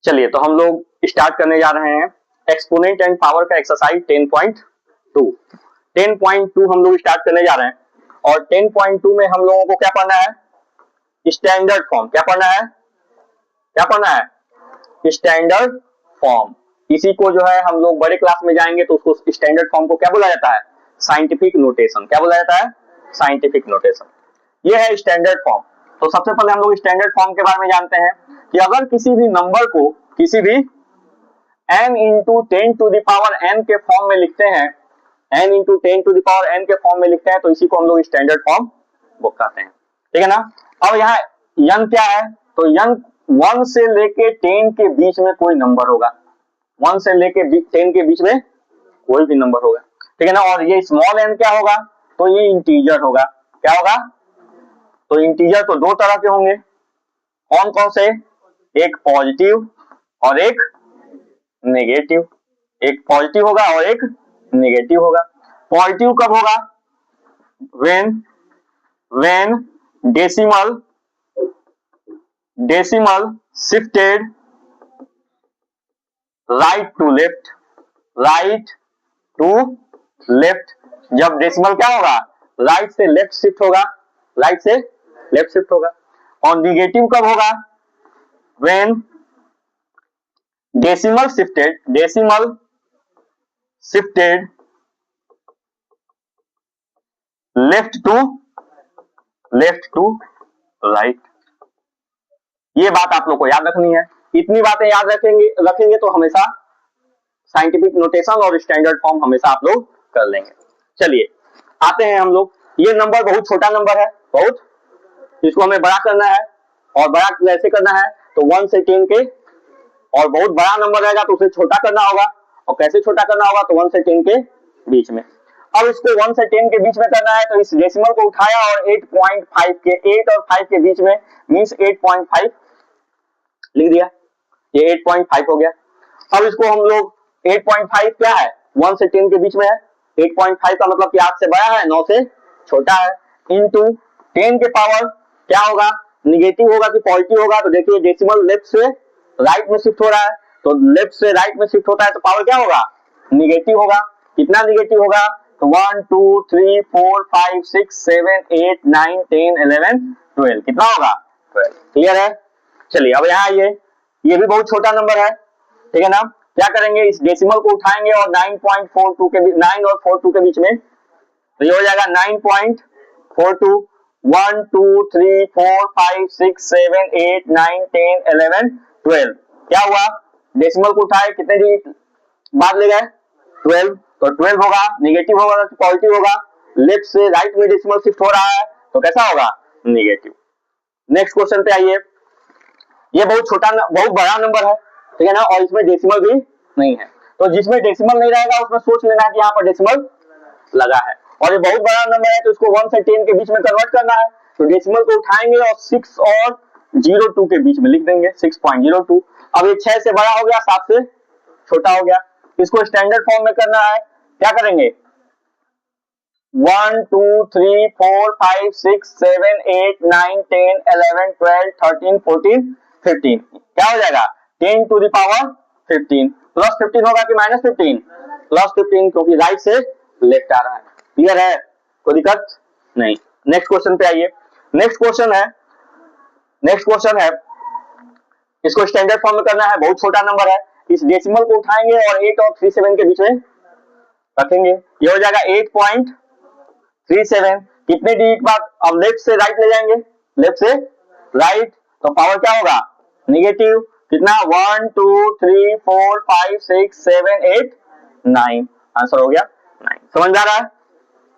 चलिए तो हम लोग स्टार्ट करने जा रहे हैं एक्सपोनेंट एंड पावर का एक्सरसाइज 10.2। 10.2 हम लोग स्टार्ट करने जा रहे हैं और 10.2 में हम लोगों को क्या पढ़ना है, स्टैंडर्ड फॉर्म। क्या पढ़ना है, क्या पढ़ना है, स्टैंडर्ड फॉर्म। इसी को जो है हम लोग बड़े क्लास में जाएंगे तो उसको स्टैंडर्ड फॉर्म को क्या बोला जाता है, साइंटिफिक नोटेशन। क्या बोला जाता है, साइंटिफिक नोटेशन। ये है स्टैंडर्ड फॉर्म। तो सबसे पहले हम लोग स्टैंडर्ड फॉर्म के बारे में जानते हैं कि अगर किसी भी नंबर को किसी भी n into 10 to the power n के फॉर्म में लिखते हैं, n into 10 to the power n के फॉर्म में लिखते हैं तो इसी को हम लोग स्टैंडर्ड फॉर्म बुक कहते हैं। ठीक है ना। अब यहाँ n क्या है, तो n 1 से लेके 10 के बीच में कोई नंबर होगा। 1 से लेके 10 के बीच में कोई भी नंबर होगा। ठीक है ना। और ये स्मॉल n क्या होगा, तो ये इंटीजर होगा। क्या होगा, तो इंटीजर तो दो तरह के होंगे। कौन कौन से, एक पॉजिटिव और एक नेगेटिव। एक पॉजिटिव होगा और एक नेगेटिव होगा। पॉजिटिव कब होगा, when decimal shifted right to left. जब डेसिमल क्या होगा, राइट से लेफ्ट शिफ्ट होगा, राइट से लेफ्ट शिफ्ट होगा। और निगेटिव कब होगा, when decimal shifted left to right. ये बात आप लोग को याद रखनी है। इतनी बातें याद रखेंगे तो हमेशा साइंटिफिक नोटेशन और स्टैंडर्ड फॉर्म हमेशा आप लोग कर लेंगे। चलिए आते हैं हम लोग। ये नंबर बहुत छोटा नंबर है, बहुत, इसको हमें बड़ा करना है। और बड़ा कैसे करना है, तो 1 से 10 के, और बहुत बड़ा नंबर रहेगा तो उसे छोटा करना होगा। और कैसे छोटा करना होगा, तो 1 से 10 के बीच में। अब इसको 1 से 10 के बीच में करना है तो इस डेसिमल को उठाया और 8.5 के 8 और 5 के बीच में मींस 8.5 लिख दिया। ये 8.5 हो गया। अब इसको हम लोग 8.5 क्या है, 1 से 10 के बीच में है। 8.5 का मतलब कि 8 से बड़ा है, 9 से छोटा है, इनटू 10 के पावर क्या होगा, निगेटिव होगा कि पॉजिटिव होगा। तो देखिए डेसिमल लेफ्ट से राइट में शिफ्ट हो रहा है, तो लेफ्ट से राइट में शिफ्ट होता है तो पावर क्या होगा, निगेटिव होगा। कितना निगेटिव होगा, तो 1 2 3 4 5 6 7 8 9 10 11 12 कितना होगा, 12। क्लियर है। चलिए अब यहाँ ये भी बहुत छोटा नंबर है। ठीक है ना। क्या करेंगे, इस डेसिमल को उठाएंगे और 9.42 के 9 और 42 के बीच में, तो ये हो जाएगा 9.42। 1 2 3 4 5 6 7 8 9 10 11 12 क्या हुआ, डेसिमल को उठाए, कितने डिजिट बाद ले गए, 12। तो 12 होगा, निगेटिव होगा कि पॉजिटिव होगा। लेफ्ट से राइट में डेसिमल शिफ्ट हो रहा है तो कैसा होगा, निगेटिव। नेक्स्ट क्वेश्चन पे आइए। ये बहुत बड़ा नंबर है। ठीक है ना। और इसमें डेसिमल भी नहीं है, तो जिसमें डेसिमल नहीं रहेगा उसमें सोच लेना है कि यहाँ पर डेसिमल लगा है। और ये बहुत बड़ा नंबर है तो इसको 1 से 10 के बीच में कन्वर्ट करना है। तो डेसिमल को उठाएंगे और 6 और 02 के बीच में लिख देंगे, 6.02। अब ये 6 से बड़ा हो गया, 7 से छोटा हो गया। इसको स्टैंडर्ड फॉर्म में करना है। क्या करेंगे, 1 2 3 4 5 6 7 8 9 10 11 12 13 14 15 क्या हो जाएगा, 10 टू द पावर 15। प्लस 15 होगा कि माइनस 15, प्लस 15, क्योंकि राइट से लेफ्ट आ रहा है। क्लियर है, कोई दिक्कत नहीं। नेक्स्ट क्वेश्चन पे आइए। नेक्स्ट क्वेश्चन है, इसको स्टैंडर्ड फॉर्म में करना है। बहुत छोटा नंबर है। इस डेसिमल को उठाएंगे और 8 और 37 के बीच में रखेंगे, ये हो जाएगा 8.37। कितने डिजिट बाद, अब लेफ्ट से राइट ले जाएंगे, लेफ्ट से राइट, तो पावर क्या होगा, निगेटिव। कितना, 1 2 3 4 5 6 7 8 9, आंसर हो गया 9। समझ आ रहा है,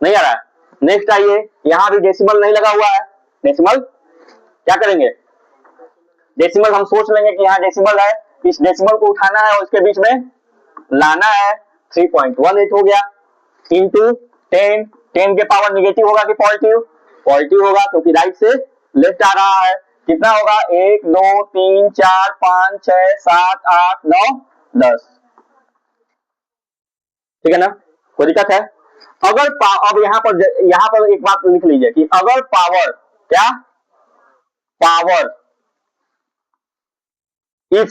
नहीं आ रहा है। नेक्स्ट आइए, यहां भी डेसिमल नहीं लगा हुआ है। डेसिमल क्या करेंगे, डेसिमल हम सोच लेंगे कि यहाँ डेसिमल है, इस डेसिमल को उठाना है और इसके बीच में लाना है। 3.18 हो गया, इंटू 10। 10 के पावर निगेटिव होगा कि पॉजिटिव, पॉजिटिव होगा क्योंकि राइट से लेफ्ट आ रहा है। कितना होगा, 1 2 3 4 5 6 7 8 9 10। ठीक है ना, कोई दिक्कत है। अगर अब यहाँ पर एक बात लिख लीजिए कि अगर पावर क्या, पावर इफ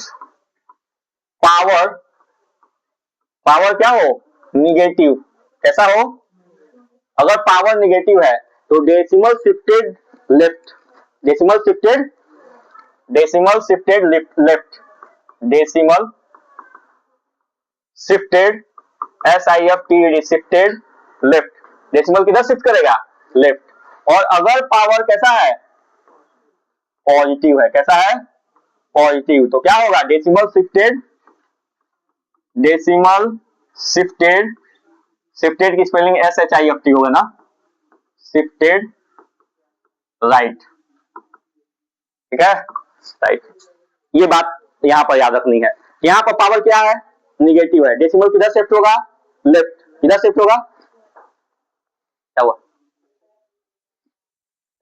पावर पावर क्या हो, निगेटिव। कैसा हो, अगर पावर निगेटिव है तो decimal shifted left, decimal shifted left, decimal shifted SIFTED shifted left, decimal किधर शिफ्ट करेगा, लेफ्ट। और अगर पावर कैसा है, पॉजिटिव है, कैसा है, पॉजिटिव, तो क्या होगा, डेसिमल शिफ्टेड शिफ्टेड की स्पेलिंग SHIFT होगा ना, शिफ्टेड राइट, ठीक है, राइट। ये बात यहां पर याद रखनी है। यहां पर पावर क्या है, निगेटिव है, डेसिमल किधर शिफ्ट होगा, लेफ्ट, किधर शिफ्ट होगा, क्या हुआ,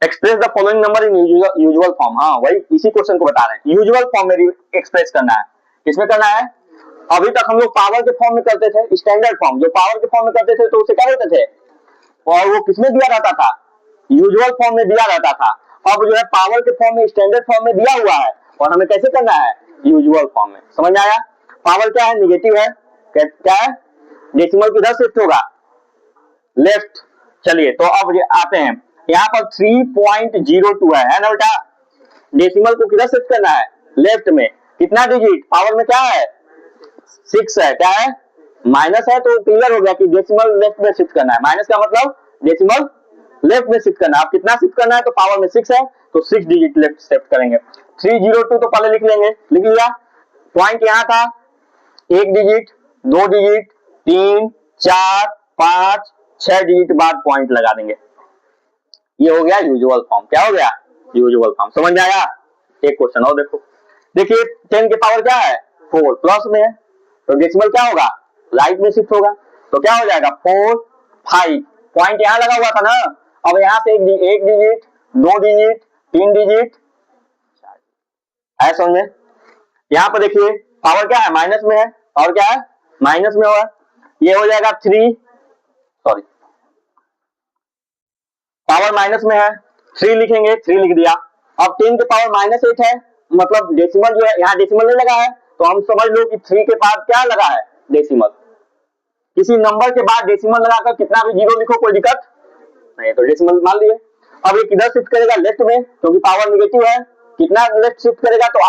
express the following number in usual form. हाँ वही इसी क्वेश्चन को बता रहे हैं, यूजुअल फॉर्म में एक्सप्रेस करना है। किसमें करना है, अभी तक हम लोग पावर के फॉर्म में करते थे, स्टैंडर्ड फॉर्म, जो पावर के फॉर्म में करते थे तो उसे क्या होते थे, और वो किसमें दिया रहता था, यूजुअल फॉर्म में दिया रहता था। अब जो है पावर के फॉर्म में, स्टैंडर्ड फॉर्म में दिया हुआ है, और हमें कैसे करना है, यूजुअल फॉर्म में। समझ में आया, पावर क्या है, निगेटिव है, क्या है, डेसिमल किधर शिफ्ट होगा, लेफ्ट। चलिए तो अब आते हैं, यहाँ पर 3.02 है ना बेटा, डेसिमल को किधर शिफ्ट करना है, लेफ्ट में। कितना डिजिट, पावर में क्या है, 6 है, क्या है, माइनस है, तो क्लियर हो गया कि डेसिमल लेफ्ट में शिफ्ट करना है। माइनस का मतलब डेसिमल लेफ्ट में शिफ्ट करना है। अब कितना शिफ्ट करना है, तो पावर में 6 है तो 6 डिजिट लेफ्ट शिफ्ट करेंगे। 302 तो पहले लिख लेंगे, लिख लिया। पॉइंट यहाँ था, 1 डिजिट, 2 डिजिट, 3, 4, 5, 6 डिजिट बाद पॉइंट लगा देंगे। ये हो गया यूजुअल फॉर्म। क्या हो गया, यूजुअल फॉर्म। समझ में आया। एक क्वेश्चन और देखो, देखिए 10 के पावर क्या है, 4, प्लस में है तो डेसिमल क्या होगा, राइट में शिफ्ट होगा, तो क्या हो जाएगा 4, 5। पॉइंट यहां लगा हुआ था ना, अब यहां से 1 डिजिट, 2 डिजिट, 3 डिजिट, समझ में। यहां पर देखिए पावर क्या है, माइनस में है, और क्या है, माइनस में होगा, ये हो जाएगा 3, सॉरी पावर माइनस में है, 3 लिखेंगे, 3 लिख दिया। अब 10 के पावर -8 है, मतलब डेसिमल जो है, यहाँ डेसिमल नहीं लगा है, तो हम समझ लो कि 3 के बाद क्या लगा है, डेसिमल। किसी नंबर के बाद डेसिमल लगाकर कितना भी जीरो लिखो, कोई दिक्कत नहीं, तो डेसिमल मान लिए। अब ये किधर शिफ्ट करेगा, लेफ्ट में, क्योंकि पावर निगेटिव है। कितना लेफ्ट शिफ्ट करेगा, तो